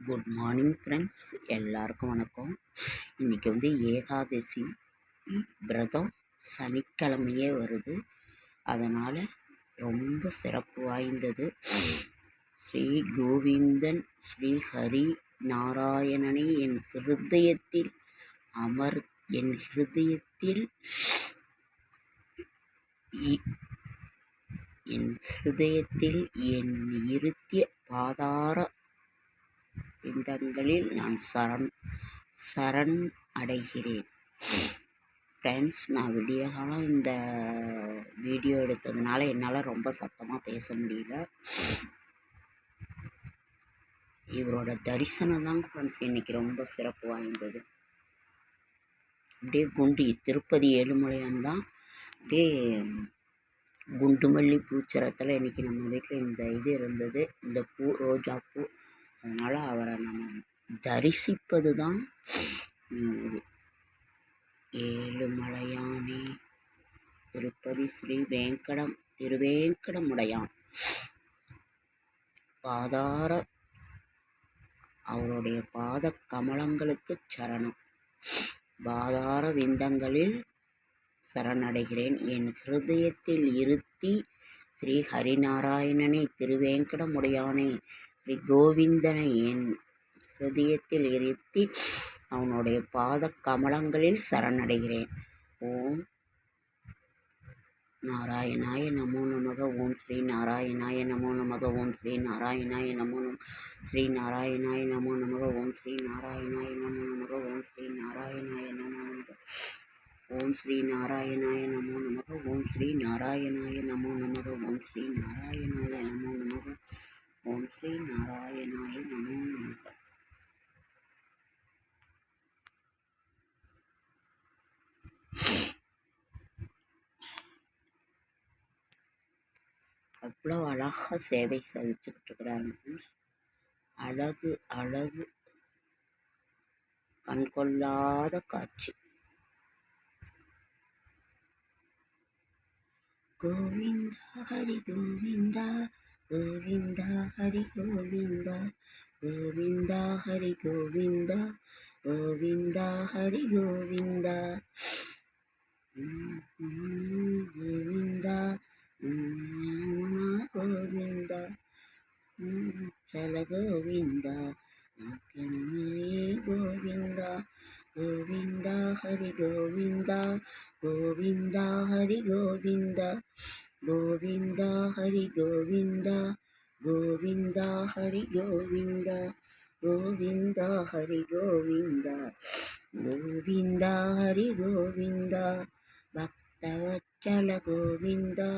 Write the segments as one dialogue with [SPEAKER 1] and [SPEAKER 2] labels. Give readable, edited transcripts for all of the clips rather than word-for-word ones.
[SPEAKER 1] Good morning friends, எல்லாருக்கும் வணக்கம். இன்றைக்கி ஏகாதசி விரதம் சனிக்கிழமையே வருது. அதனால் ரொம்ப சிறப்பு வாய்ந்தது. ஸ்ரீ கோவிந்தன் ஸ்ரீ ஹரி நாராயணனை என் ஹிருதயத்தில் என் ஹிருதயத்தில் இருத்திய பாதார விந்தங்களில் நான் சரண் அடைகிறேன். ஃப்ரெண்ட்ஸ், நான் விடிய காலம் இந்த வீடியோ எடுத்ததுனால என்னால் ரொம்ப சத்தமாக பேச முடியல. இவரோட தரிசனம் தாங்க ஃப்ரெண்ட்ஸ் இன்றைக்கி ரொம்ப சிறப்பு வாய்ந்தது. அப்படியே திருப்பதி ஏழுமலையான் தான் அப்படியே குண்டுமல்லி பூச்சரத்தில் இன்றைக்கி நம்ம வீட்டில் இந்த இது இருந்தது, இந்த பூ ரோஜா பூ. அதனால் அவரை நம்ம தரிசிப்பது தான் இது. ஏழுமலையானே திருப்பதி ஸ்ரீ திருவேங்கடமுடையான் பாதார அவருடைய பாத கமலங்களுக்கு சரணம். பாதார விந்தங்களில் சரணடைகிறேன். என் ஹிருதயத்தில் இருத்தி ஸ்ரீ ஹரிநாராயணனை திருவேங்கடமுடையானை ஸ்ரீ கோவிந்தனை என் ஹிருதயத்தில் இருத்தி அவனுடைய பாத கமலங்களில் சரணடைகிறேன். ஓம் நாராயணாய நமோ நமக. ஓம் ஸ்ரீ நாராயணாய நமோ நமக. ஓம் ஸ்ரீ நாராயணாய நமோ நம ஸ்ரீ நாராயணாய நமோ நமக. ஓம் ஸ்ரீ நாராயணாய நமோ நமக. ஓம் ஸ்ரீ நாராயணாய நமோ நமக. ஓம் ஸ்ரீ நாராயணாய நமோ நமக. ஓம் ஸ்ரீ நாராயணாய நமோ நமக. ஓம் ஸ்ரீ நாராயணாய நமோ நமக. ஓம் ஸ்ரீ நாராயணாய நமோ நமக. அவ்வளோ அழகாக சேவை சாதிச்சுக்கிட்டு இருக்கிறாங்க. அழகு அழகு கண்கொள்ளாத காட்சி. கோவிந்தா ஹரி கோவிந்தா, கோவிந்தா ஹரி கோவிந்தா, கோவிந்தா ஹரி கோவிந்தா, கோவிந்தா ஹரி கோவிந்தா, கோவிந்தா கோவிந்தா சல கோவிந்தா கோவிந்தா. கோவிந்தா ஹரி கோவிந்தா, கோவிந்தா ஹரி கோவிந்தா, கோவிந்தா ஹரி கோவிந்தா, கோவிந்தா ஹரி கோவிந்தா, கோவிந்தா ஹரி கோவிந்தா, கோவிந்தா ஹரி கோவிந்தா, பக்தவத்சல கோவிந்தா,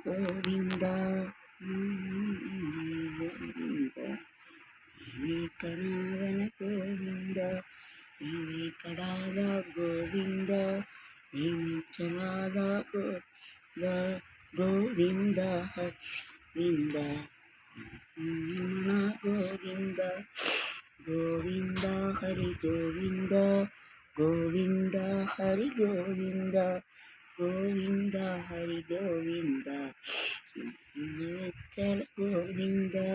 [SPEAKER 1] கோவிந்தா கோவிந்தா. கணாதன கோவிந்தா, கடாத கோவிந்தா, சனாதா கோவிந்தா, கோவிந்தா கோவிந்தா, மனா கோவிந்தா, கோவிந்தா ஹரி கோவிந்தா, கோவிந்தா ஹரி கோவிந்தா, கோவிந்தா ஹரி கோவிந்தா, கோவிந்தா,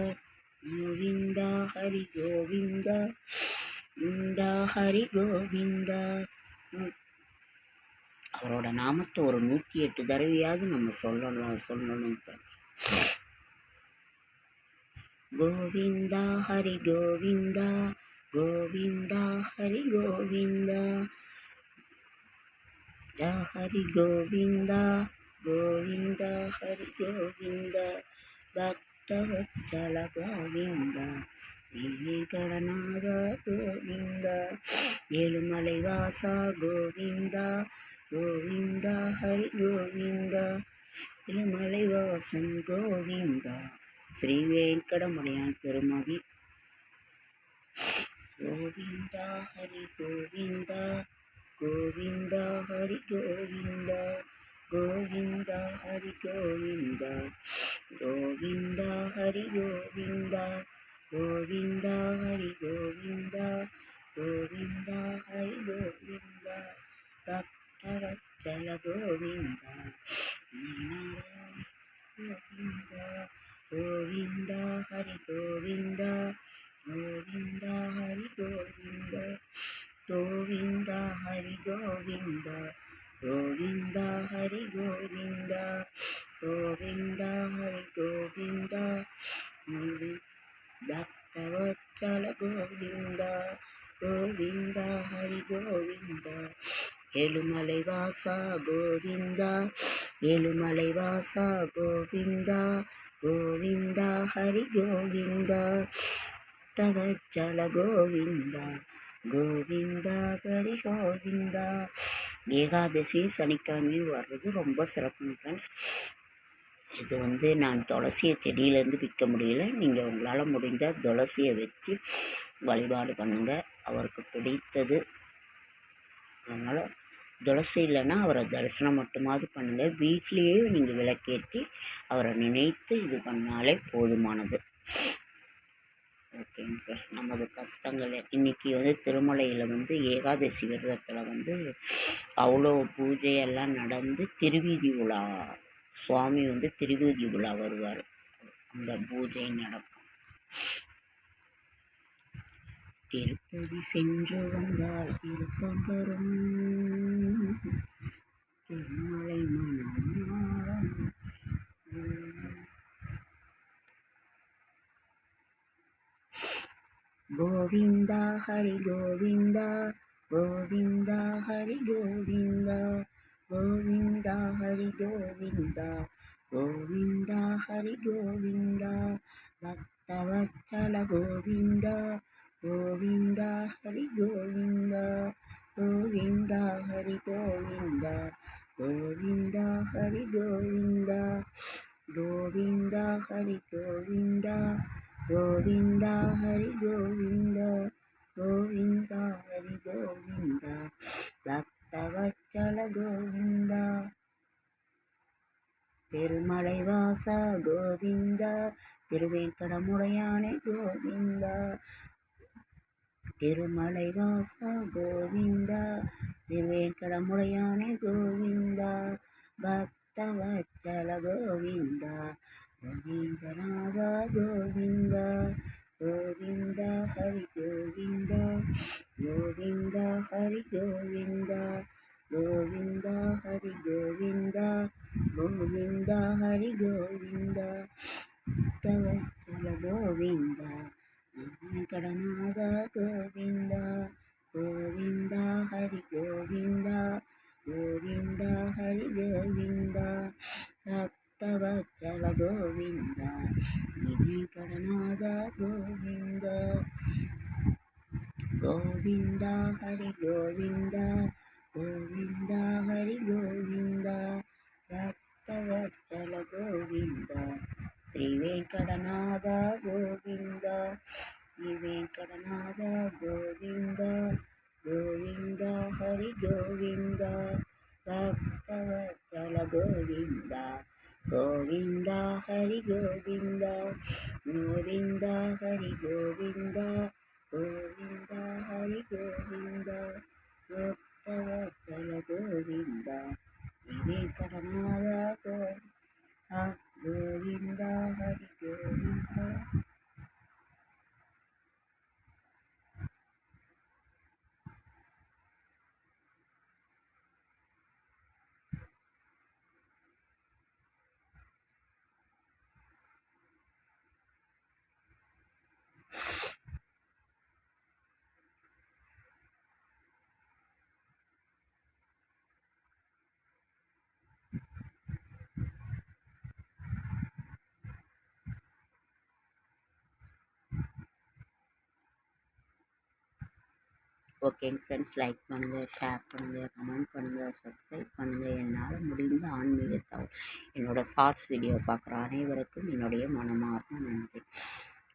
[SPEAKER 1] கோவிந்தா ஹரி கோவிந்தா, கோவிந்தா ஹரி கோவிந்தா. அவரோட நாமத்தை ஒரு 108 தடவையாவது நம்ம சொல்லணும். கோவிந்தா ஹரி கோவிந்தா, கோவிந்தா ஹரி கோவிந்தா, ஹரி கோவிந்தா, கோவிந்தா ஹரி கோவிந்தா, பக்தவத்சல கோவிந்தா, கடநாத கோவிந்தா, ஏழுமலை வாசா கோவிந்தா, கோவிந்தா ஹரி கோவிந்தா, ஏழுமலை வாசன் கோவிந்தா, ஸ்ரீ வேங்கடமுடையான் திருமதி. கோவிந்தா ஹரி கோவிந்தா, கோவிந்தா ஹரி கோவிந்தா, கோவிந்தா ஹரி கோவிந்தா, கோவிந்தா ஹரி கோவிந்தா, கோவிந்தா ஹரி கோவிந்தா, கோவிந்தா ஹரி கோவிந்தா, பக்தவத்சல கோவிந்தா, கோவிந்தா கோவிந்த ஹரி கோவிந்த கோவிந்த ஹரி கோவிந்த கோவிந்த ஹரி கோவிந்த கோவிந்த ஹரி கோவிந்த கோவிந்த ஹரி கோவிந்த பக்தவத்சல கோவிந்த கோவிந்த ஹரி கோவிந்த ஏழுமலை வாசா கோவிந்தா ஏழுமலை வாசா கோவிந்தா கோவிந்தா ஹரி கோவிந்தா தவச்சல கோவிந்தா கோவிந்தா ஹரி கோவிந்தா. ஏகாதசி சனிக்கிழமையும் வர்றது ரொம்ப சிறப்புங்க ஃப்ரெண்ட்ஸ். இது நான் துளசியை செடியிலேருந்து விற்க முடியல. நீங்கள் உங்களால் முடிந்தால் துளசியை வச்சு வழிபாடு பண்ணுங்கள், அவருக்கு பிடித்தது. அதனால் துளசி இல்லைன்னா அவரை தரிசனம் மட்டுமாவது பண்ணுங்கள். வீட்லேயே நீங்கள் விளக்கேற்றி அவரை நினைத்து இது பண்ணாலே போதுமானது. ஓகேங்க ஃப்ரெண்ட்ஸ், நமது கஷ்டங்கள் இன்றைக்கி திருமலையில் ஏகாதசி விரதத்தில் அவ்வளோ பூஜையெல்லாம் நடந்து திருவீதி உலா சுவாமி திருவீதி உலா வருவார். அந்த பூஜை நடக்கும். திருப்பதி சென்று வந்தால் திருப்பம் பெறும், திருமலை மனம் நாடும். கோவிந்தா ஹரி கோவிந்தா கோவிந்தா ஹரி கோவிந்தா கோவிந்தா ஹரி கோவிந்தா கோவிந்தா ஹரி கோவிந்தா பக்தவத்சல கோவிந்தா கோவிந்தா ஹரி கோவிந்தா கோவிந்தா ஹரி கோவிந்தா கோவிந்தா ஹரி கோவிந்தா கோவிந்தா ஹரி கோவிந்தா கோவிந்தா ஹரி கோவிந்தா கோவிந்தா ஹரி கோவிந்தா பக்தவத்சல கோவிந்தா. திருமலை வாசா கோவிந்தா திருவேங்கடமுடையானே கோவிந்தா திருமலை வாசா கோவிந்தா திருவேங்கடமுடையானே கோவிந்தா பக்தவத்சல கோவிந்தா கோவிந்தநாதா கோவிந்தா கோவிந்தா ஹரி கோவிந்தா கோவிந்தா ஹரி கோவிந்தா கோவிந்தா ஹரி கோவிந்தா கோவிந்தா ஹரி கோவிந்தா பக்தவத்சல கோவிந்தா கடநாதா கோவிந்தா கோவிந்தா ஹரி கோவிந்தா கோவிந்தா ஹரி கோவிந்தா பக்தவத்சல கோவிந்தா கடநாதா கோவிந்தா கோவிந்தா ஹரி கோவிந்தா கோவிந்தா ஹரி கோவிந்தா பக்தவத்சல கோவிந்தா ஸ்ரீ வெங்கடநாதா கோவிந்தா ஸ்ரீ வெங்கடநாதா கோவிந்தா கோவிந்தா ஹரி கோவிந்தா பக்தவத்சல கோவிந்தா கோவிந்தா ஹரி கோவிந்தா கோவிந்தா ஹரி கோவிந்தா கோவிந்தா ஹரி கோவிந்தா பக்தவத்சல கோவிந்தா வெங்கடநாதா கோவிந்தா ஹரி கோவிந்தா. ஓகேங்க ஃப்ரெண்ட்ஸ், லைக் பண்ணுங்கள், ஷேர் பண்ணுங்கள், கமெண்ட் பண்ணுங்கள், சப்ஸ்கிரைப் பண்ணுங்கள். என்னால் முடிந்த ஆன்மீக என்னோடய ஷார்ட்ஸ் வீடியோ பார்க்குற அனைவருக்கும் என்னுடைய மனமார்ந்த நன்றி.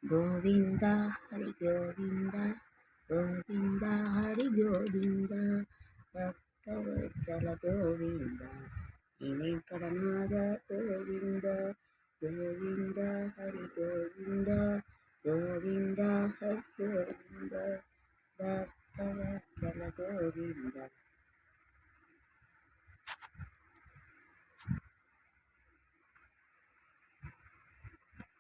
[SPEAKER 1] கோவிந்தா ஹரி கோவிந்தா கோவிந்தா ஹரி கோவிந்தா பக்தவத்சல கோவிந்தா வெங்கடநாதா கோவிந்தா கோவிந்தா ஹரி கோவிந்தா கோவிந்தா ஹரி கோவிந்தா பக்தவத்சல கோவிந்தா.